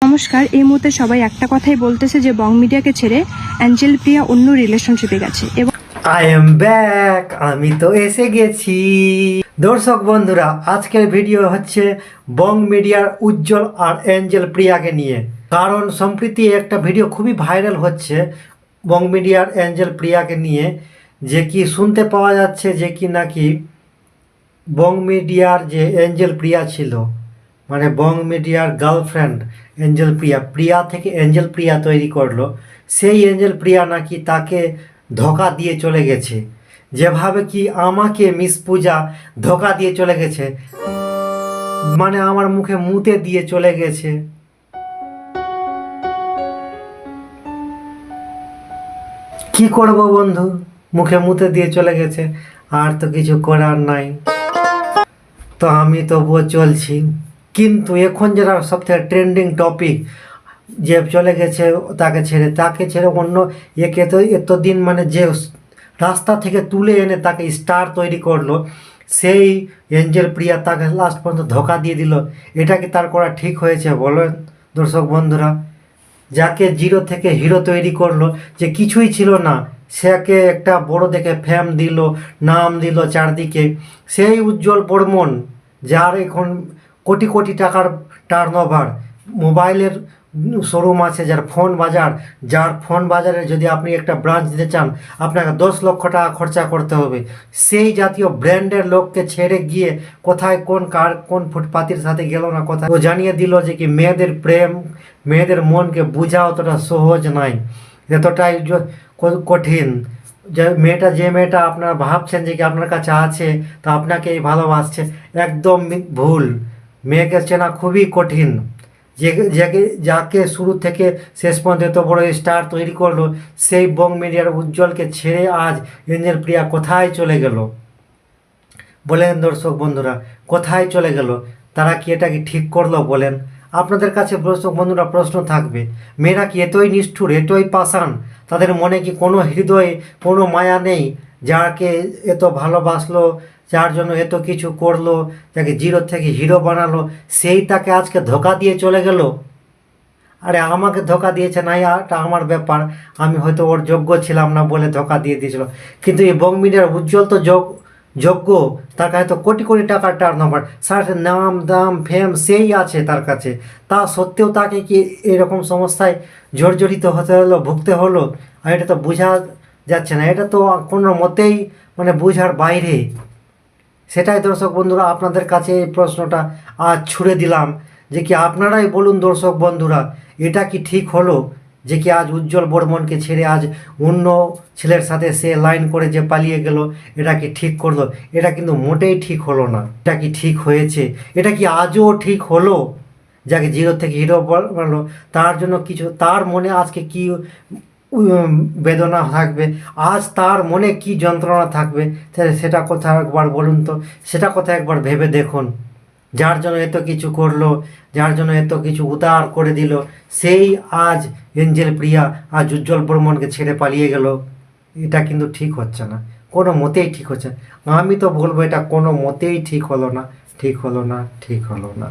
নমস্কার। এই মুহূর্তে সবাই একটা কথাই বলতেছে যে বং মিডিয়াকে ছেড়ে অ্যাঞ্জেল প্রিয়া অন্য রিলেশনশিপে গেছে এবং আই এম ব্যাক, আমি তো এসে গেছি। দর্শক বন্ধুরা, আজকের ভিডিও হচ্ছে বং মিডিয়ার উজ্জ্বল আর অ্যাঞ্জেল প্রিয়াকে নিয়ে। কারণ সম্প্রতি একটা ভিডিও খুবই ভাইরাল হচ্ছে বং মিডিয়ার অ্যাঞ্জেল প্রিয়াকে নিয়ে, যে কি শুনতে পাওয়া যাচ্ছে যে কি নাকি বং মিডিয়ার যে অ্যাঞ্জেল প্রিয়া ছিল, মানে বং মিডিয়ার গার্লফ্রেন্ড অ্যাঞ্জেল প্রিয়া, প্রিয়া থেকে অ্যাঞ্জেল প্রিয়া তৈরি করলো, সেই অ্যাঞ্জেল প্রিয়া নাকি তাকে ধোঁকা দিয়ে চলে গেছে। যেভাবে কি আমাকে মিস পূজা ধোঁকা দিয়ে চলে গেছে, মানে আমার মুখে মুতে দিয়ে চলে গেছে। কি করব বন্ধু, মুখে মুতে দিয়ে চলে গেছে, আর তো কিছু করার নাই। তো আমি তবুও চলছি। কিন্তু এখন যেটা সবথেকে ট্রেন্ডিং টপিক, যে চলে গেছে তাকে ছেড়ে অন্য একে, তো এতদিন মানে যে রাস্তা থেকে তুলে এনে তাকে স্টার তৈরি করলো, সেই এঞ্জেল প্রিয়া তাকে লাস্ট পর্যন্ত ধোঁকা দিয়ে দিল। এটা কি তার করা ঠিক হয়েছে বলেন দর্শক বন্ধুরা? যাকে জিরো থেকে হিরো তৈরি করলো, যে কিছুই ছিল না, সেকে একটা বড় দেখে ফেম দিল, নাম দিল চারদিকে, সেই উজ্জ্বল বর্মন, যার এখন কোটি কোটি টাকার টার্নওভার, মোবাইলের শোরুম আছে, যার ফোন বাজারে যদি আপনি একটা ব্রাঞ্চ দিতে চান আপনাকে 10 লক্ষ টাকা খরচা করতে হবে। সেই জাতীয় ব্র্যান্ডের লোককে ছেড়ে গিয়ে কোথায় কোন ফুটপাতির সাথে গেল না, কোথায় ও জানিয়ে দিল যে কি মেয়েদের প্রেম, মেয়েদের মনকে বোঝা অতটা সহজ নয়, এতটাই কঠিন। যে মেয়েটা আপনারা ভাবছেন যে কি আপনার কাছে আছে তা আপনাকেই ভালোবাসছে, একদম ভুল। মেয়েকে চেনা খুবই কঠিন। যাকে শুরু থেকে শেষ পর্যন্ত এত বড় স্টার তৈরি করলো, সেই বং মিডিয়ার উজ্জ্বলকে ছেড়ে আজ এঞ্জেল প্রিয়া কোথায় চলে গেল বলেন দর্শক বন্ধুরা? কোথায় চলে গেল? তারা কি এটা কি ঠিক করলো বলেন? আপনাদের কাছে দর্শক বন্ধুরা প্রশ্ন থাকবে, মেয়েরা কি এতই নিষ্ঠুর, এতই পাষাণ? তাদের মনে কি কোনো হৃদয়ে কোনো মায়া নেই? যাকে এত ভালোবাসলো, যার জন্য এত কিছু করলো, যাকে জিরো থেকে হিরো বানালো, সেই তাকে আজকে ধোঁকা দিয়ে চলে গেল। আরে আমাকে ধোঁকা দিয়েছে না, এটা আমার ব্যাপার, আমি হয়তো ওর যোগ্য ছিলাম না বলে ধোঁকা দিয়ে দিয়েছিল। কিন্তু এই বং মিডিয়ার উজ্জ্বল তো যোগ্য, তার কাছে তো কোটি কোটি টাকার টার্নওভার, সাথে নাম দাম ফেম সেই আছে তার কাছে, তা সত্ত্বেও তাকে কি এরকম সমস্যায় জর্জরিত হতে হলো, ভুগতে হলো? আর এটা তো বোঝা যাচ্ছে না, এটা তো কোনো মতেই মানে বোঝার বাইরে। সেটাই দর্শক বন্ধুরা, আপনাদের কাছে এই প্রশ্নটা আজ ছুড়ে দিলাম, যে কি আপনারাই বলুন দর্শক বন্ধুরা, এটা কি ঠিক হলো যে কি আজ উজ্জ্বল বর্মনকে ছেড়ে আজ অন্য ছেলের সাথে সে লাইন করে যে পালিয়ে গেল? এটা কি ঠিক করলো? এটা কিন্তু মোটেই ঠিক হলো না। এটা কি ঠিক হয়েছে? এটা কি আজও ঠিক হলো? যাকে জিরো থেকে হিরো বানালো, তার জন্য কিছু, তার মনে আজকে কি বেদনা থাকবে, আজ তার মনে কি যন্ত্রণা থাকবে, সেটা কথা একবার বলুন তো, সেটা কথা একবার ভেবে দেখুন। যার জন্য এত কিছু করলো, যার জন্য এত কিছু উদার করে দিল, সেই আজ এঞ্জেল প্রিয়া আজ উজ্জ্বল বর্মনকে ছেড়ে পালিয়ে গেল। এটা কিন্তু ঠিক হচ্ছে না, কোনো মতেই ঠিক হচ্ছে না। আমি তো বলবো এটা কোনো মতেই ঠিক হলো না, ঠিক হলো না, ঠিক হলো না।